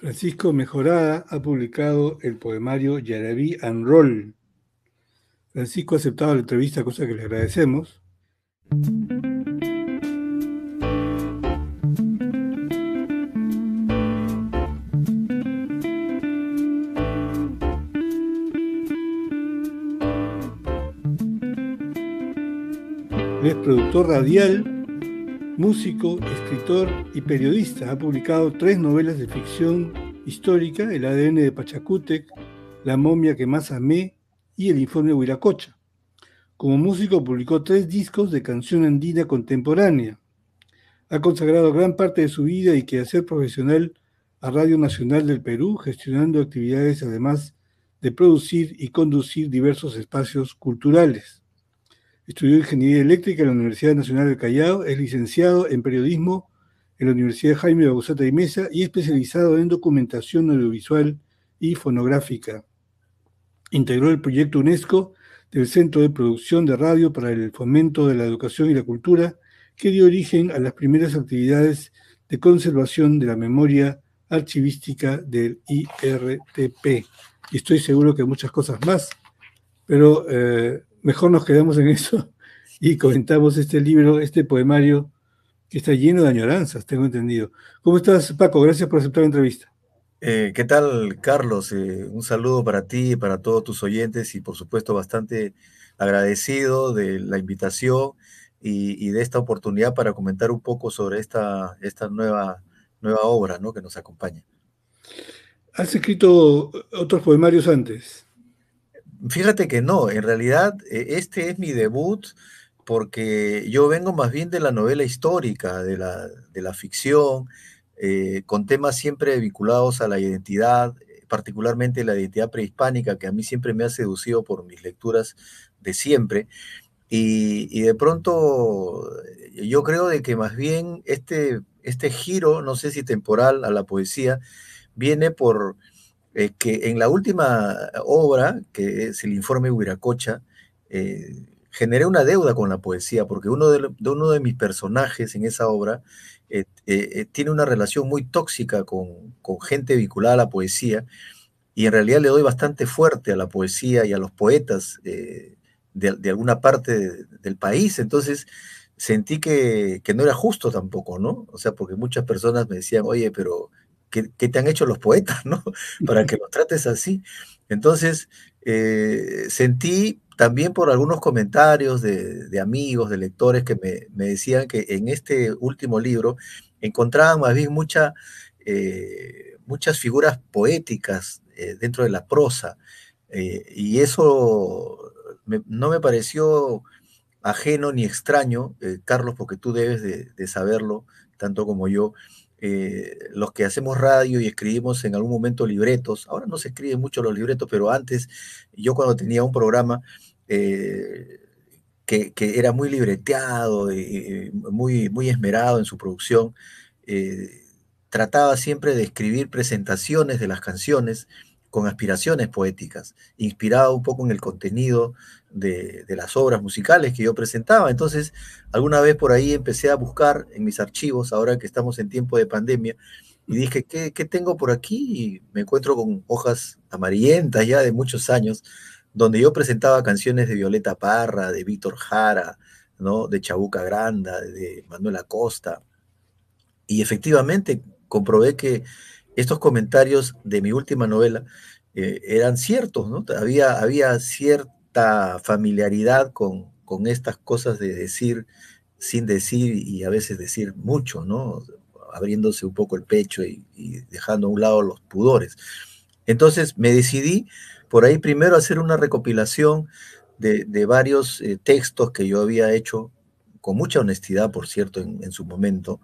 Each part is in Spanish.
Francisco Mejorada ha publicado el poemario Yarabí and Roll. Francisco ha aceptado la entrevista, cosa que le agradecemos. Él es productor radial, músico, escritor y periodista. Ha publicado 3 novelas de ficción histórica: El ADN de Pachacútec, La momia que más amé y El informe Huiracocha. Como músico publicó 3 discos de canción andina contemporánea. Ha consagrado gran parte de su vida y quehacer profesional a Radio Nacional del Perú, gestionando actividades además de producir y conducir diversos espacios culturales. Estudió Ingeniería Eléctrica en la Universidad Nacional del Callao, es licenciado en Periodismo en la Universidad Jaime Bauzá y Mesa y especializado en documentación audiovisual y fonográfica. Integró el proyecto UNESCO del Centro de Producción de Radio para el Fomento de la Educación y la Cultura, que dio origen a las primeras actividades de conservación de la memoria archivística del IRTP. Y estoy seguro que muchas cosas más, pero mejor nos quedamos en eso y comentamos este libro, este poemario que está lleno de añoranzas, tengo entendido. ¿Cómo estás, Paco? Gracias por aceptar la entrevista. ¿Qué tal, Carlos? Un saludo para ti y para todos tus oyentes y por supuesto bastante agradecido de la invitación y de esta oportunidad para comentar un poco sobre esta nueva obra, ¿no?, que nos acompaña. ¿Has escrito otros poemarios antes? Fíjate que no, en realidad este es mi debut porque yo vengo más bien de la novela histórica, de la ficción, con temas siempre vinculados a la identidad, particularmente la identidad prehispánica, que a mí siempre me ha seducido por mis lecturas de siempre. Y de pronto yo creo de que más bien este giro, no sé si temporal, a la poesía, viene por que en la última obra, que es el informe Huiracocha, generé una deuda con la poesía, porque uno de mis personajes en esa obra tiene una relación muy tóxica con gente vinculada a la poesía, y en realidad le doy bastante fuerte a la poesía y a los poetas de alguna parte del país. Entonces sentí que no era justo tampoco, ¿no? O sea, porque muchas personas me decían, oye, pero ¿qué te han hecho los poetas, ¿no? Para que los trates así. Entonces sentí también por algunos comentarios de amigos, de lectores que me decían que en este último libro encontraban más bien muchas figuras poéticas dentro de la prosa, y eso no me pareció ajeno ni extraño, Carlos, porque tú debes de saberlo, tanto como yo. Los que hacemos radio y escribimos en algún momento libretos, ahora no se escriben mucho los libretos, pero antes, yo cuando tenía un programa que era muy libreteado, muy esmerado en su producción, eh, trataba siempre de escribir presentaciones de las canciones con aspiraciones poéticas, inspirado un poco en el contenido de las obras musicales que yo presentaba. Entonces, alguna vez por ahí empecé a buscar en mis archivos, ahora que estamos en tiempo de pandemia, y dije, ¿qué tengo por aquí? Y me encuentro con hojas amarillentas ya de muchos años, donde yo presentaba canciones de Violeta Parra, de Víctor Jara, ¿no?, de Chabuca Granda, de Manuel Acosta, y efectivamente comprobé que estos comentarios de mi última novela eran ciertos, ¿no? Había cierta familiaridad con estas cosas de decir sin decir y a veces decir mucho, ¿no? Abriéndose un poco el pecho y dejando a un lado los pudores. Entonces me decidí por ahí primero a hacer una recopilación de varios textos que yo había hecho con mucha honestidad, por cierto, en su momento,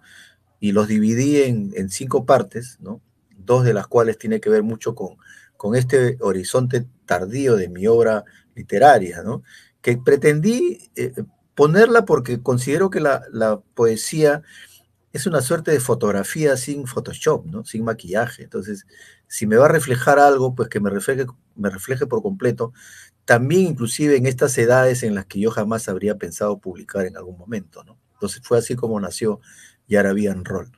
y los dividí en 5 partes, ¿no? 2 de las cuales tiene que ver mucho con este horizonte tardío de mi obra literaria, ¿no? Que pretendí ponerla porque considero que la poesía es una suerte de fotografía sin Photoshop, ¿no? Sin maquillaje. Entonces, si me va a reflejar algo, pues que me refleje por completo, también inclusive en estas edades en las que yo jamás habría pensado publicar en algún momento, ¿no? Entonces fue así como nació Yara Roll.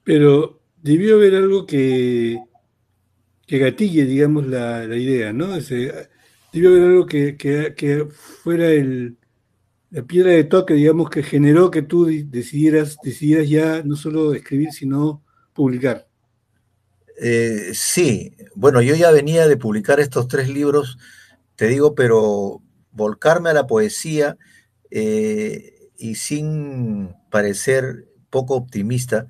Pero debió haber algo que gatille, digamos, la idea, ¿no? Debió haber algo que fuera la piedra de toque, digamos, que generó que tú decidieras ya no solo escribir, sino publicar. Sí, bueno, yo ya venía de publicar estos tres libros, te digo, pero volcarme a la poesía y sin parecer poco optimista,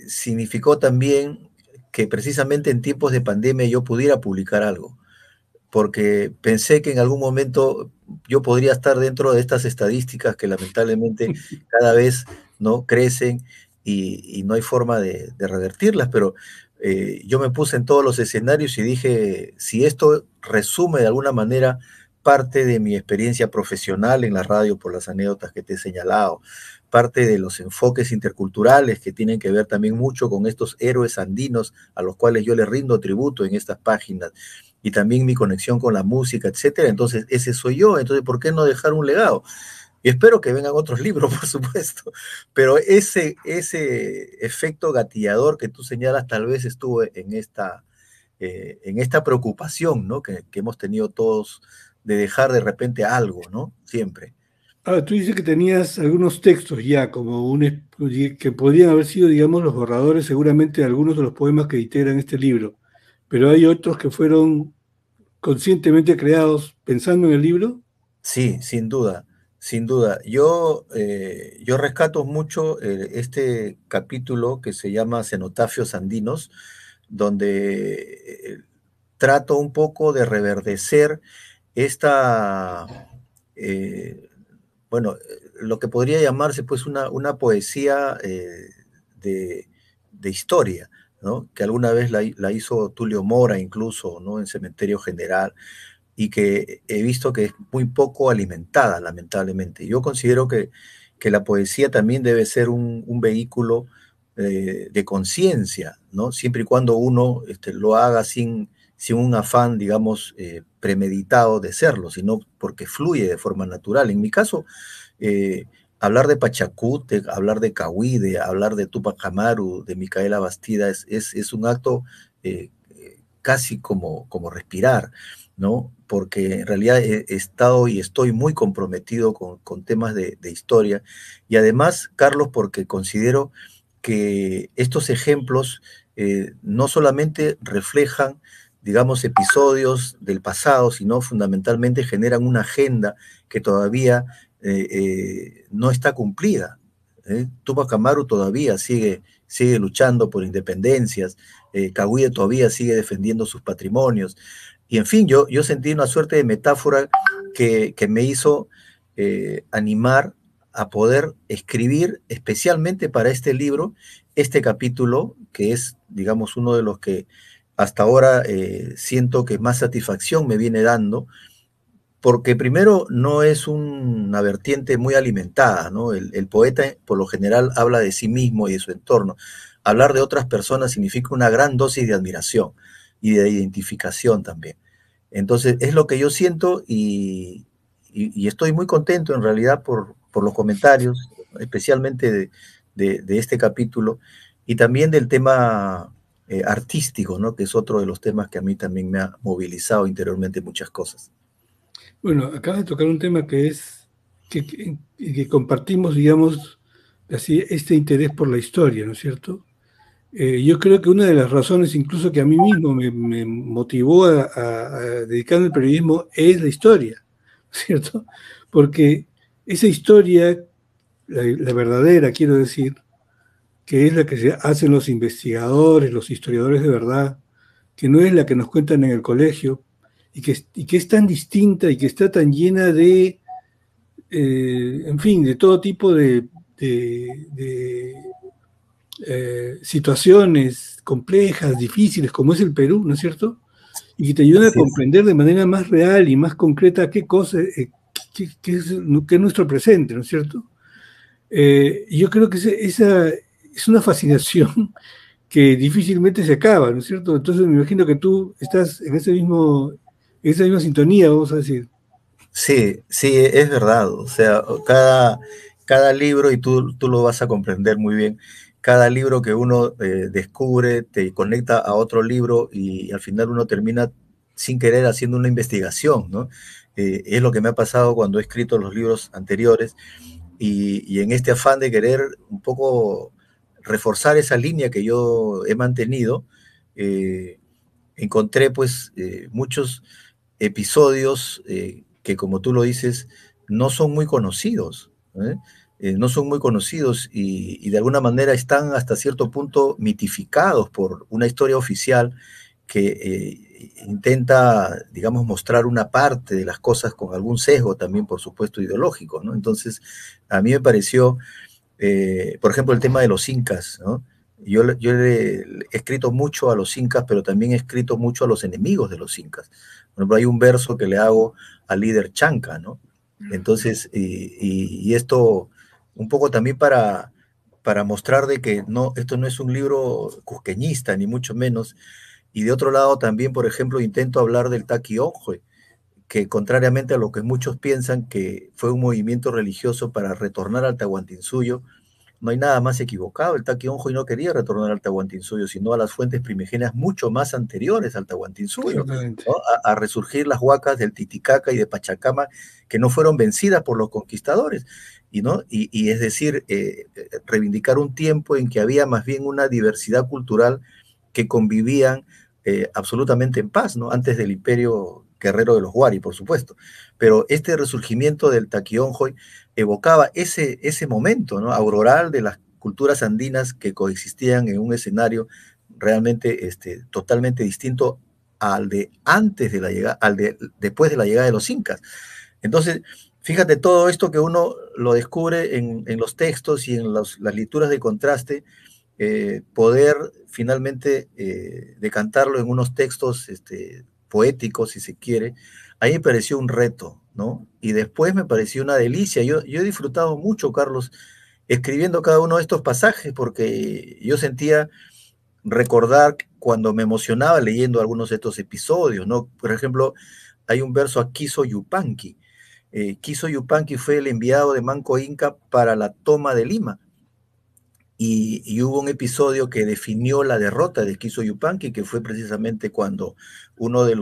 significó también que precisamente en tiempos de pandemia yo pudiera publicar algo, porque pensé que en algún momento yo podría estar dentro de estas estadísticas que lamentablemente cada vez no crecen y no hay forma de revertirlas, pero yo me puse en todos los escenarios y dije, si esto resume de alguna manera parte de mi experiencia profesional en la radio por las anécdotas que te he señalado, parte de los enfoques interculturales que tienen que ver también mucho con estos héroes andinos a los cuales yo les rindo tributo en estas páginas, y también mi conexión con la música, etcétera. Entonces, ese soy yo. Entonces, ¿por qué no dejar un legado? Y espero que vengan otros libros, por supuesto, pero ese efecto gatillador que tú señalas tal vez estuvo en esta preocupación, ¿no? Que hemos tenido todos de dejar de repente algo, ¿no? Siempre. Ahora, tú dices que tenías algunos textos ya, que podrían haber sido, digamos, los borradores seguramente de algunos de los poemas que integran este libro, pero hay otros que fueron conscientemente creados pensando en el libro. Sí, sin duda, sin duda. Yo rescato mucho este capítulo que se llama Cenotafios Andinos, donde trato un poco de reverdecer esta, eh, bueno, lo que podría llamarse pues una poesía de, de historia, ¿no? Que alguna vez la hizo Tulio Mora incluso, ¿no? En Cementerio General, y que he visto que es muy poco alimentada, lamentablemente. Yo considero que la poesía también debe ser un vehículo de conciencia, ¿no? Siempre y cuando uno lo haga sin un afán, digamos, premeditado de serlo, sino porque fluye de forma natural. En mi caso, eh, hablar de Pachacútec, hablar de Cahuide, hablar de Tupac Amaru, de Micaela Bastida, es un acto casi como respirar, ¿no? Porque en realidad he estado y estoy muy comprometido con temas de historia. Y además, Carlos, porque considero que estos ejemplos no solamente reflejan, digamos, episodios del pasado, sino fundamentalmente generan una agenda que todavía no está cumplida. Tupac Amaru todavía sigue luchando por independencias, Cahuille todavía sigue defendiendo sus patrimonios. Y en fin, yo sentí una suerte de metáfora que me hizo animar a poder escribir especialmente para este libro, este capítulo, que es, digamos, uno de los que hasta ahora siento que más satisfacción me viene dando, porque primero no es una vertiente muy alimentada, ¿no? El poeta por lo general habla de sí mismo y de su entorno. Hablar de otras personas significa una gran dosis de admiración y de identificación también. Entonces, es lo que yo siento y estoy muy contento en realidad por los comentarios, especialmente de este capítulo y también del tema artístico, ¿no? Que es otro de los temas que a mí también me ha movilizado interiormente muchas cosas. Bueno, acabas de tocar un tema que compartimos, digamos, así, este interés por la historia, ¿no es cierto? Yo creo que una de las razones, incluso que a mí mismo me motivó a dedicarme al periodismo, es la historia, ¿no es cierto? Porque esa historia, la verdadera, quiero decir, que es la que se hacen los investigadores, los historiadores de verdad, que no es la que nos cuentan en el colegio, y que es tan distinta y que está tan llena de, en fin, de todo tipo de situaciones complejas, difíciles, como es el Perú, ¿no es cierto? Y que te ayudan a Así es. comprender de manera más real y más concreta qué cosa, qué es nuestro presente, ¿no es cierto? Y yo creo que esa es una fascinación que difícilmente se acaba, ¿no es cierto? Entonces me imagino que tú estás en esa misma sintonía, vamos a decir. Sí, sí, es verdad. O sea, cada libro, y tú lo vas a comprender muy bien, cada libro que uno descubre te conecta a otro libro y al final uno termina sin querer haciendo una investigación, ¿no? Es lo que me ha pasado cuando he escrito los libros anteriores y en este afán de querer un poco reforzar esa línea que yo he mantenido, eh, encontré pues muchos episodios que, como tú lo dices, no son muy conocidos, ¿eh? No son muy conocidos y de alguna manera están hasta cierto punto mitificados por una historia oficial que intenta, digamos, mostrar una parte de las cosas con algún sesgo también, por supuesto, ideológico, ¿no? Entonces, a mí me pareció por ejemplo, el tema de los incas, ¿no? Yo he escrito mucho a los incas, pero también he escrito mucho a los enemigos de los incas. Por ejemplo, hay un verso que le hago al líder Chanca, ¿no? Entonces, y esto un poco también para mostrar de que no, esto no es un libro cusqueñista, ni mucho menos. Y de otro lado también, por ejemplo, intento hablar del Taquionjoy, que contrariamente a lo que muchos piensan que fue un movimiento religioso para retornar al Tahuantinsuyo, no hay nada más equivocado. El Taquionjoy no quería retornar al Tahuantinsuyo, sino a las fuentes primigenias mucho más anteriores al Tahuantinsuyo, Exactamente. ¿no? A resurgir las huacas del Titicaca y de Pachacama que no fueron vencidas por los conquistadores. ¿No? Y es decir, reivindicar un tiempo en que había más bien una diversidad cultural que convivían absolutamente en paz, ¿no? Antes del imperio guerrero de los Huari, por supuesto. Pero este resurgimiento del Taquionjoy evocaba ese momento, ¿no? Auroral de las culturas andinas que coexistían en un escenario realmente totalmente distinto al de antes de la llegada, al de después de la llegada de los incas. Entonces, fíjate todo esto que uno lo descubre en los textos y en las lecturas de contraste, poder finalmente decantarlo en unos textos poéticos, si se quiere, a mí me pareció un reto, ¿no? Y después me pareció una delicia. Yo he disfrutado mucho, Carlos, escribiendo cada uno de estos pasajes, porque yo sentía recordar cuando me emocionaba leyendo algunos de estos episodios, ¿no? Por ejemplo, hay un verso a Quiso Yupanqui. Quiso Yupanqui fue el enviado de Manco Inca para la toma de Lima y hubo un episodio que definió la derrota de Quiso Yupanqui, que fue precisamente cuando una de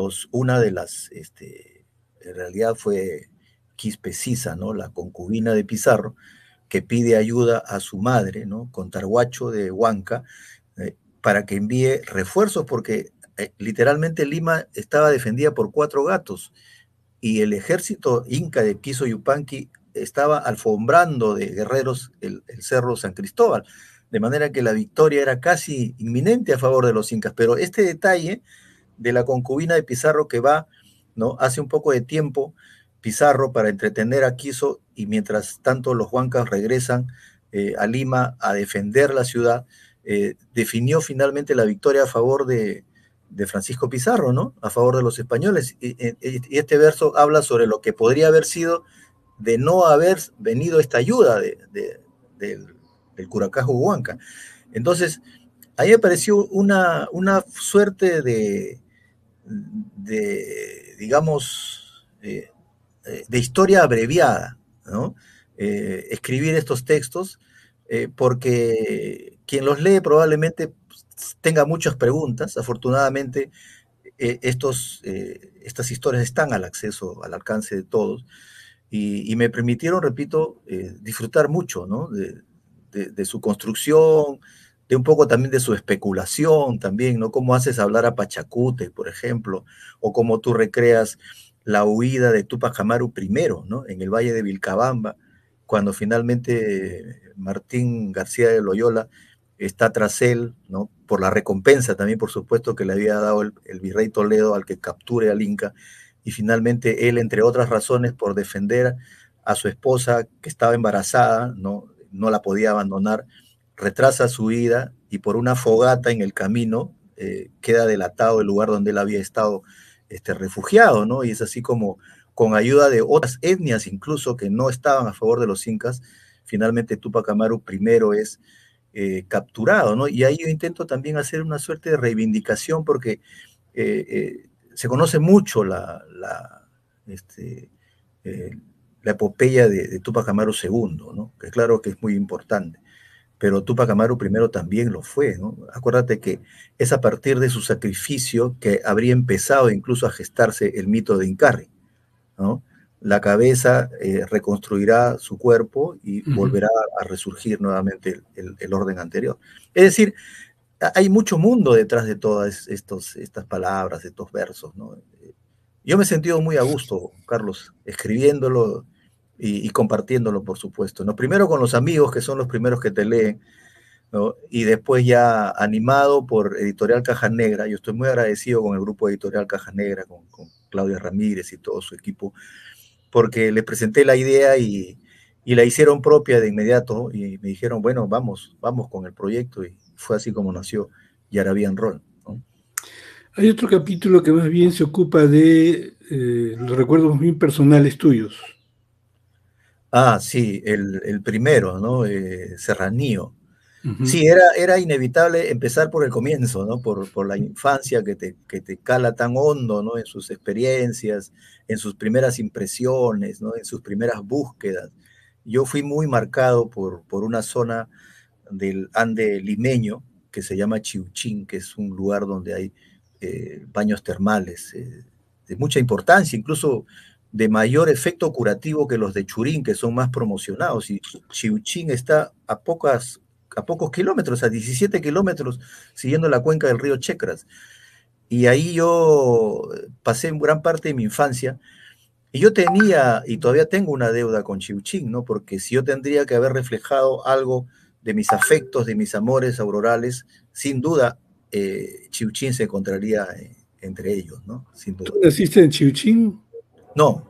las, en realidad fue Quispe Sisa, ¿no? La concubina de Pizarro, que pide ayuda a su madre, ¿no? Contarhuacho de Huanca, para que envíe refuerzos, porque literalmente Lima estaba defendida por 4 gatos y el ejército inca de Quiso Yupanqui estaba alfombrando de guerreros el cerro San Cristóbal, de manera que la victoria era casi inminente a favor de los incas. Pero este detalle de la concubina de Pizarro que va, ¿no? Hace un poco de tiempo, Pizarro para entretener a Quiso y mientras tanto los huancas regresan a Lima a defender la ciudad, definió finalmente la victoria a favor de Francisco Pizarro, ¿no? A favor de los españoles. Y este verso habla sobre lo que podría haber sido de no haber venido esta ayuda del Curacajo Huanca. Entonces, ahí apareció una suerte digamos, de historia abreviada, ¿no? Escribir estos textos, porque quien los lee probablemente tenga muchas preguntas. Afortunadamente, estas historias están al alcance de todos, y me permitieron, repito, disfrutar mucho, ¿no? De su construcción, de un poco también de su especulación también, ¿no? Cómo haces hablar a Pachacute, por ejemplo, o cómo tú recreas la huida de Túpac Amaru primero, ¿no? En el Valle de Vilcabamba, cuando finalmente Martín García de Loyola está tras él, ¿no? Por la recompensa también, por supuesto, que le había dado el virrey Toledo al que capture al Inca, y finalmente él, entre otras razones, por defender a su esposa que estaba embarazada, no la podía abandonar, retrasa su vida y por una fogata en el camino queda delatado el lugar donde él había estado refugiado, ¿no? Y es así como, con ayuda de otras etnias incluso que no estaban a favor de los incas, finalmente Túpac Amaru primero es capturado, ¿no? Y ahí yo intento también hacer una suerte de reivindicación porque se conoce mucho la epopeya de Túpac Amaru II, ¿no? Que claro que es muy importante. pero Túpac Amaru primero también lo fue, ¿no? Acuérdate que es a partir de su sacrificio que habría empezado incluso a gestarse el mito de Incarri, ¿no? La cabeza reconstruirá su cuerpo y volverá a resurgir nuevamente el orden anterior. Es decir, hay mucho mundo detrás de todas estas palabras, estos versos, ¿no? Yo me he sentido muy a gusto, Carlos, escribiéndolo y compartiéndolo, por supuesto, ¿no? Primero con los amigos, que son los primeros que te leen, ¿no? Y después ya animado por Editorial Caja Negra. Yo estoy muy agradecido con el grupo Editorial Caja Negra, con Claudia Ramírez y todo su equipo, porque les presenté la idea y la hicieron propia de inmediato y me dijeron, bueno, vamos con el proyecto, y fue así como nació Yarabian Roll, ¿no? Hay otro capítulo que más bien se ocupa de los recuerdos muy personales tuyos. Ah, sí, el primero, ¿no? Serranío. Ujú. Sí, era inevitable empezar por el comienzo, ¿no? Por la infancia que te cala tan hondo, ¿no? En sus experiencias, en sus primeras impresiones, ¿no? En sus primeras búsquedas. Yo fui muy marcado por una zona del Ande limeño que se llama Chiuchín, que es un lugar donde hay baños termales de mucha importancia, incluso de mayor efecto curativo que los de Churín, que son más promocionados. Y Chiuchín está a pocos kilómetros, a 17 kilómetros, siguiendo la cuenca del río Checras. Y ahí yo pasé gran parte de mi infancia. Y yo tenía, y todavía tengo una deuda con Chiuchín, ¿no? Porque si yo tendría que haber reflejado algo de mis afectos, de mis amores aurorales, sin duda, Chiuchín se encontraría entre ellos, ¿no? Sin ¿Tú duda. naciste en Chiuchín? No,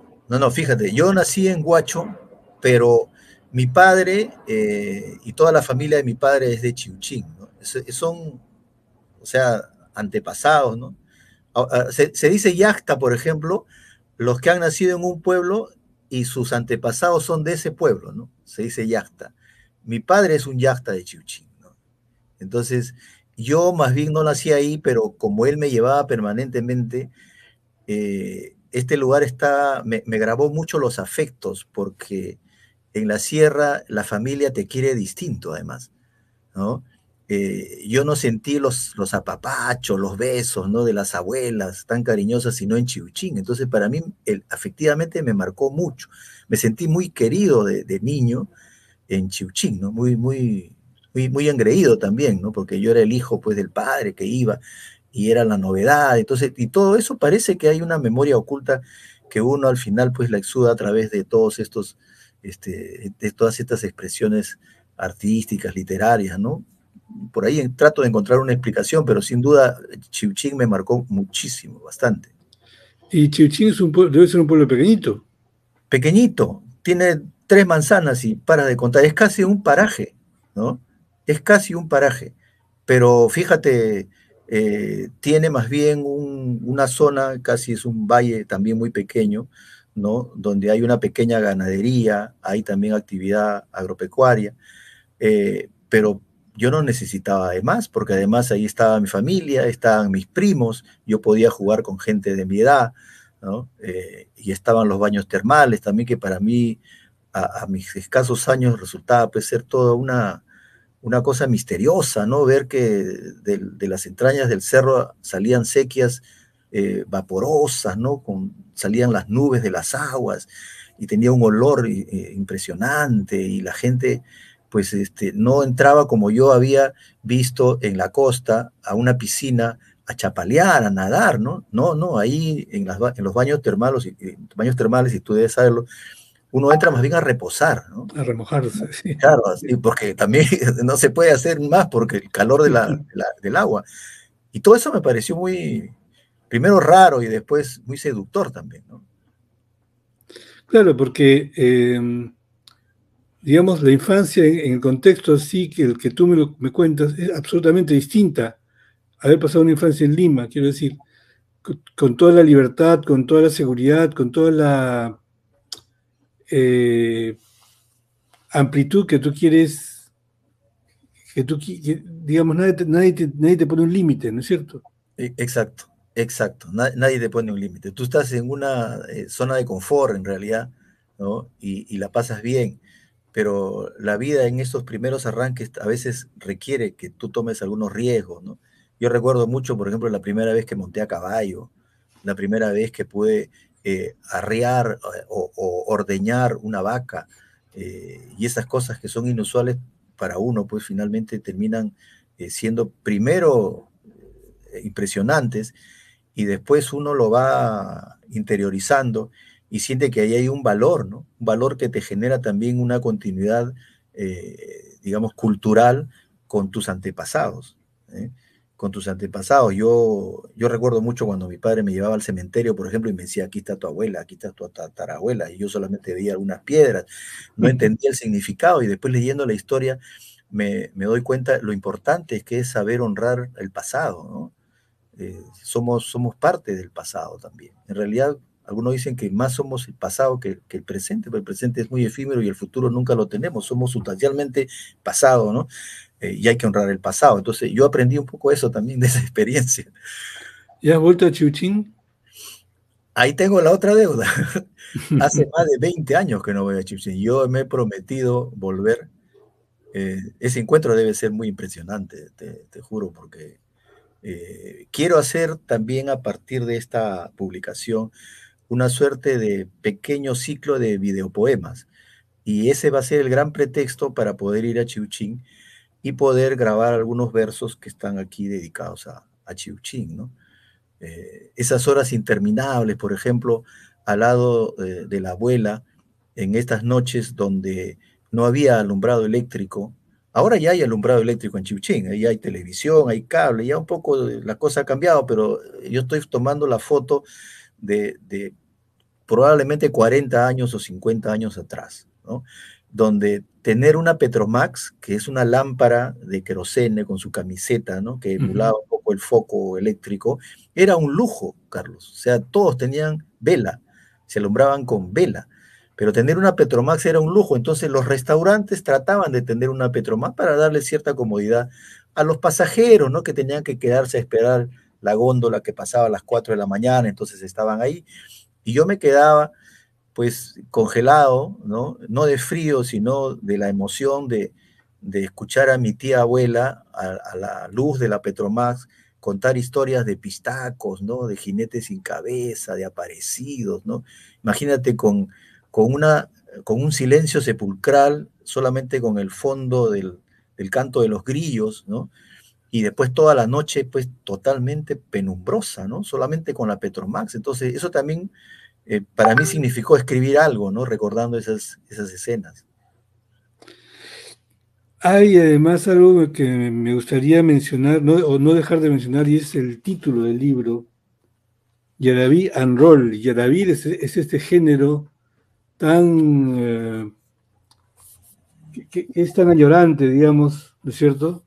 fíjate, yo nací en Huacho, pero mi padre y toda la familia de mi padre es de Chiuchín, ¿no? Son, o sea, antepasados, ¿no? Se dice yacta, por ejemplo, los que han nacido en un pueblo y sus antepasados son de ese pueblo, ¿no? Se dice yacta. Mi padre es un yacta de Chiuchín, ¿no? Entonces, yo más bien no nací ahí, pero como él me llevaba permanentemente, este lugar me grabó mucho los afectos, porque en la sierra la familia te quiere distinto, además, ¿no? Yo no sentí los apapachos, los besos, ¿no? De las abuelas tan cariñosas, sino en Chiuchín. Entonces, para mí, afectivamente me marcó mucho. Me sentí muy querido de niño en Chiuchín, ¿no? Muy engreído también, ¿no? Porque yo era el hijo, pues, del padre que iba y era la novedad. Entonces, y todo eso parece que hay una memoria oculta que uno al final, pues, la exuda a través de todos estos, de todas estas expresiones artísticas, literarias, ¿no? Por ahí trato de encontrar una explicación, pero sin duda Chiuchín me marcó muchísimo, bastante. Y Chiuchín es debe ser un pueblo pequeñito. Pequeñito, tiene 3 manzanas y para de contar, es casi un paraje, ¿no? Es casi un paraje, pero fíjate, tiene más bien una zona, casi es un valle también muy pequeño, ¿no? Donde hay una pequeña ganadería, hay también actividad agropecuaria, pero yo no necesitaba de más, porque además ahí estaba mi familia, estaban mis primos, yo podía jugar con gente de mi edad, ¿no? Y estaban los baños termales también, que para mí, a mis escasos años, resultaba pues ser toda una cosa misteriosa, ¿no? Ver que de las entrañas del cerro salían sequías vaporosas, ¿no? Salían las nubes de las aguas y tenía un olor impresionante, y la gente pues no entraba como yo había visto en la costa a una piscina a chapalear, a nadar, ¿no? No, ahí en los baños termales, y tú debes saberlo, uno entra más bien a reposar, ¿no? A remojarse, sí. Claro, así, porque también no se puede hacer más porque el calor del agua. Y todo eso me pareció muy, primero raro y después muy seductor también, ¿no? Claro, porque, digamos, la infancia en el contexto así que el que tú me cuentas es absolutamente distinta a haber pasado una infancia en Lima, quiero decir, con toda la libertad, con toda la seguridad, con toda la eh, amplitud que tú quieres, digamos, nadie te pone un límite, ¿no es cierto? Exacto, exacto. Nadie te pone un límite. Tú estás en una zona de confort en realidad, ¿no? Y la pasas bien. pero la vida en estos primeros arranques a veces requiere que tú tomes algunos riesgos, ¿no? Yo recuerdo mucho, por ejemplo, la primera vez que monté a caballo, la primera vez que pude arriar o ordeñar una vaca, y esas cosas que son inusuales para uno, pues finalmente terminan siendo primero impresionantes y después uno lo va interiorizando y siente que ahí hay un valor, ¿no? Un valor que te genera también una continuidad, digamos, cultural con tus antepasados, ¿eh? Con tus antepasados. Yo recuerdo mucho cuando mi padre me llevaba al cementerio, por ejemplo, y me decía, aquí está tu abuela, aquí está tu tatarabuela, y yo solamente veía algunas piedras, no entendía el significado, y después leyendo la historia me doy cuenta lo importante que es saber honrar el pasado, ¿no? Somos parte del pasado también. En realidad, algunos dicen que más somos el pasado que el presente, pero el presente es muy efímero y el futuro nunca lo tenemos. Somos sustancialmente pasado, ¿no? Y hay que honrar el pasado. Entonces, yo aprendí un poco eso también de esa experiencia. ¿Ya has vuelto a Chiuchín? Ahí tengo la otra deuda. Hace más de 20 años que no voy a Chipsen. Yo me he prometido volver. Ese encuentro debe ser muy impresionante, te juro, porque quiero hacer también a partir de esta publicación una suerte de pequeño ciclo de videopoemas. Y ese va a ser el gran pretexto para poder ir a Chiuchín y poder grabar algunos versos que están aquí dedicados a Chiuchín, ¿no? Esas horas interminables, por ejemplo, al lado de la abuela, en estas noches donde no había alumbrado eléctrico. Ahora ya hay alumbrado eléctrico en Chiuchín, ahí hay televisión, hay cable, ya un poco la cosa ha cambiado, pero yo estoy tomando la foto de probablemente 40 años o 50 años atrás, ¿no? Donde tener una Petromax, que es una lámpara de querosene con su camiseta, ¿no? Que emulaba un poco el foco eléctrico, era un lujo, Carlos. O sea, todos tenían vela, se alumbraban con vela. Pero tener una Petromax era un lujo, entonces los restaurantes trataban de tener una Petromax para darle cierta comodidad a los pasajeros, ¿no? Que tenían que quedarse a esperar la góndola que pasaba a las 4 de la mañana, entonces estaban ahí. Y yo me quedaba pues congelado, ¿no? No de frío, sino de la emoción de escuchar a mi tía abuela a la luz de la Petromax contar historias de pistacos, ¿no? De jinetes sin cabeza, de aparecidos, ¿no? Imagínate con, una, con un silencio sepulcral, solamente con el fondo del canto de los grillos, ¿no? Y después toda la noche, pues totalmente penumbrosa, ¿no? Solamente con la Petromax. Entonces, eso también para mí significó escribir algo, ¿no? Recordando esas escenas. Hay además algo que me gustaría mencionar, o no dejar de mencionar, y es el título del libro, Yarabí and Roll. Yarabí es este género tan, que es tan añorante, digamos, ¿no es cierto?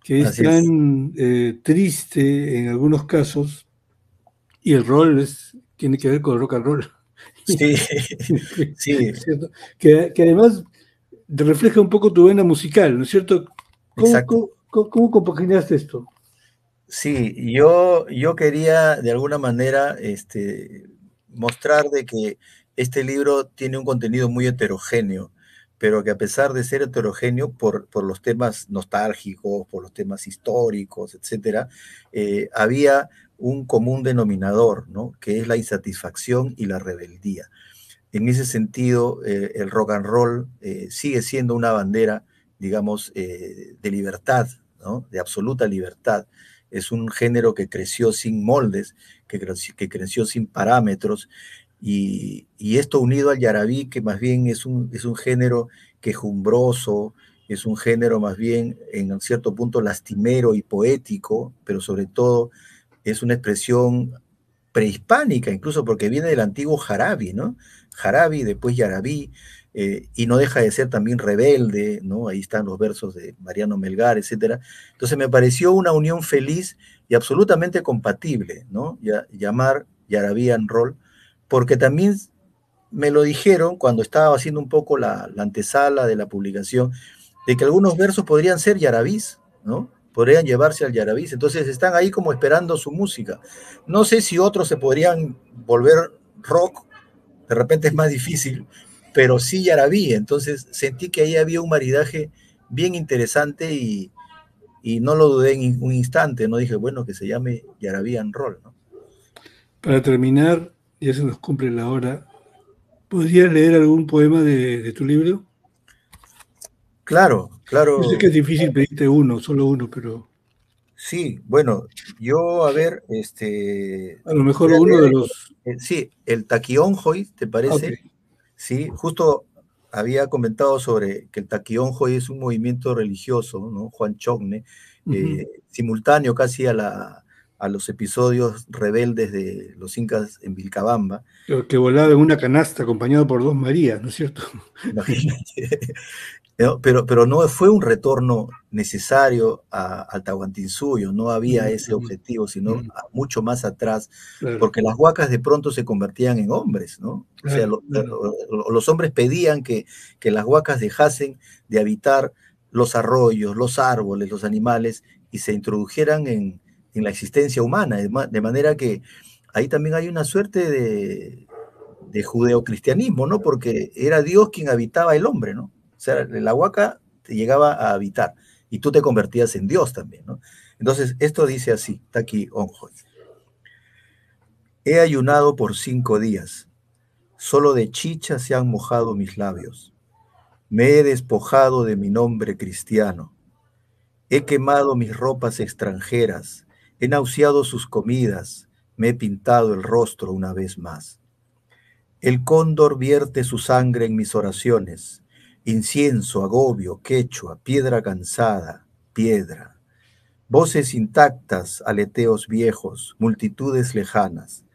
Que es Así es. tan triste en algunos casos, y el roll tiene que ver con el rock and roll. Sí, ¿No sí, es cierto? Que además refleja un poco tu vena musical, ¿no es cierto? ¿Cómo, exacto. cómo, cómo compaginaste esto? Sí, yo quería de alguna manera mostrar de que este libro tiene un contenido muy heterogéneo, pero que a pesar de ser heterogéneo por los temas nostálgicos, por los temas históricos, etcétera, había un común denominador, ¿no? Que es la insatisfacción y la rebeldía. En ese sentido, el rock and roll sigue siendo una bandera, digamos, de libertad, ¿no? De absoluta libertad. Es un género que creció sin moldes, que creció sin parámetros, y esto unido al yarabí, que más bien es un género quejumbroso, es un género más bien en cierto punto lastimero y poético, pero sobre todo es una expresión prehispánica, incluso porque viene del antiguo jarabi, ¿no? Jarabi, después yarabí, y no deja de ser también rebelde, ¿no? Ahí están los versos de Mariano Melgar, etcétera. Entonces me pareció una unión feliz y absolutamente compatible, ¿no? Llamar yarabí and roll, porque también me lo dijeron cuando estaba haciendo un poco la antesala de la publicación, de que algunos versos podrían ser yarabís, ¿no? Podrían llevarse al yarabís. Entonces están ahí como esperando su música. No sé si otros se podrían volver rock, de repente es más difícil, pero sí Yarabí. Entonces sentí que ahí había un maridaje bien interesante y no lo dudé en un instante, no dije, bueno, que se llame Yarabí and Roll, ¿no? Para terminar, ya se nos cumple la hora. ¿Podrías leer algún poema de tu libro? Claro, Yo sé que es claro, difícil pedirte uno, solo uno, pero sí, bueno, yo, a ver, a lo voy mejor a uno de leer, los... sí, el Taquionjoy, ¿te Ok. parece? Sí, justo había comentado sobre que el Taquionjoy es un movimiento religioso, ¿no? Juan Chogne, Ujú. simultáneo casi a los episodios rebeldes de los incas en Vilcabamba. Que volaba en una canasta acompañado por dos Marías, ¿no es cierto? Imagínate. ¿No? Pero no fue un retorno necesario al Tahuantinsuyo, no había Ujú, ese ujú, objetivo, sino ujú. mucho más atrás, Claro, porque las huacas de pronto se convertían en hombres, ¿no? O sea, claro, claro. los hombres pedían que las huacas dejasen de habitar los arroyos, los árboles, los animales, y se introdujeran en la existencia humana, de manera que ahí también hay una suerte de judeocristianismo, ¿no? Porque era Dios quien habitaba el hombre, ¿no? O sea, el Huaca te llegaba a habitar y tú te convertías en Dios también, ¿no? Entonces, esto dice así, está aquí Onjoy. He ayunado por 5 días, solo de chicha se han mojado mis labios. Me he despojado de mi nombre cristiano. He quemado mis ropas extranjeras, he nauseado sus comidas, me he pintado el rostro una vez más. El cóndor vierte su sangre en mis oraciones, incienso, agobio, quechua, piedra cansada, piedra, voces intactas, aleteos viejos, multitudes lejanas.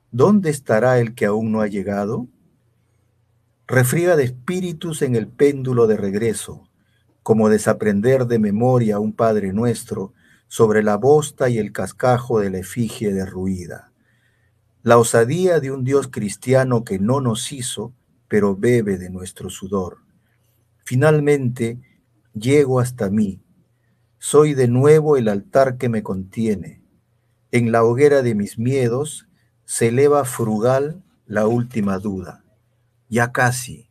¿Dónde estará el que aún no ha llegado? Refriega de espíritus en el péndulo de regreso, como desaprender de memoria un Padre Nuestro sobre la bosta y el cascajo de la efigie derruida. La osadía de un Dios cristiano que no nos hizo, pero bebe de nuestro sudor. Finalmente, llego hasta mí. Soy de nuevo el altar que me contiene. En la hoguera de mis miedos se eleva frugal la última duda. Ya casi,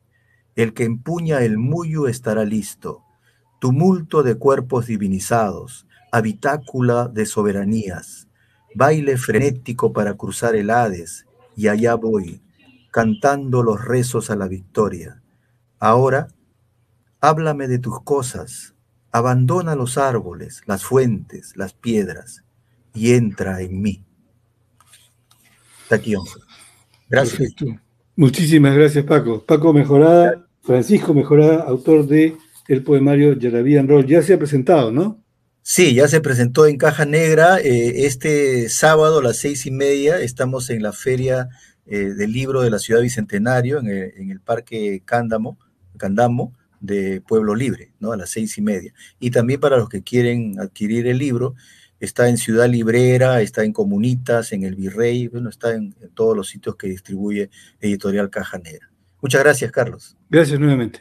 el que empuña el muyo estará listo. Tumulto de cuerpos divinizados, habitácula de soberanías, baile frenético para cruzar el Hades, y allá voy, cantando los rezos a la victoria. Ahora, háblame de tus cosas, abandona los árboles, las fuentes, las piedras, y entra en mí. Taquión. Gracias. Perfecto. Muchísimas gracias, Paco. Paco Mejorada, Francisco Mejorada, autor de el poemario Yarabí and Roll. Ya se ha presentado, ¿no? Sí, ya se presentó en Caja Negra. Este sábado a las 6:30 estamos en la Feria del Libro de la Ciudad Bicentenario, en el Parque Candamo de Pueblo Libre, ¿no? A las 6:30. Y también para los que quieren adquirir el libro, está en Ciudad Librera, está en Comunitas, en El Virrey, bueno, está en todos los sitios que distribuye Editorial Caja Negra. Muchas gracias, Carlos. Gracias nuevamente.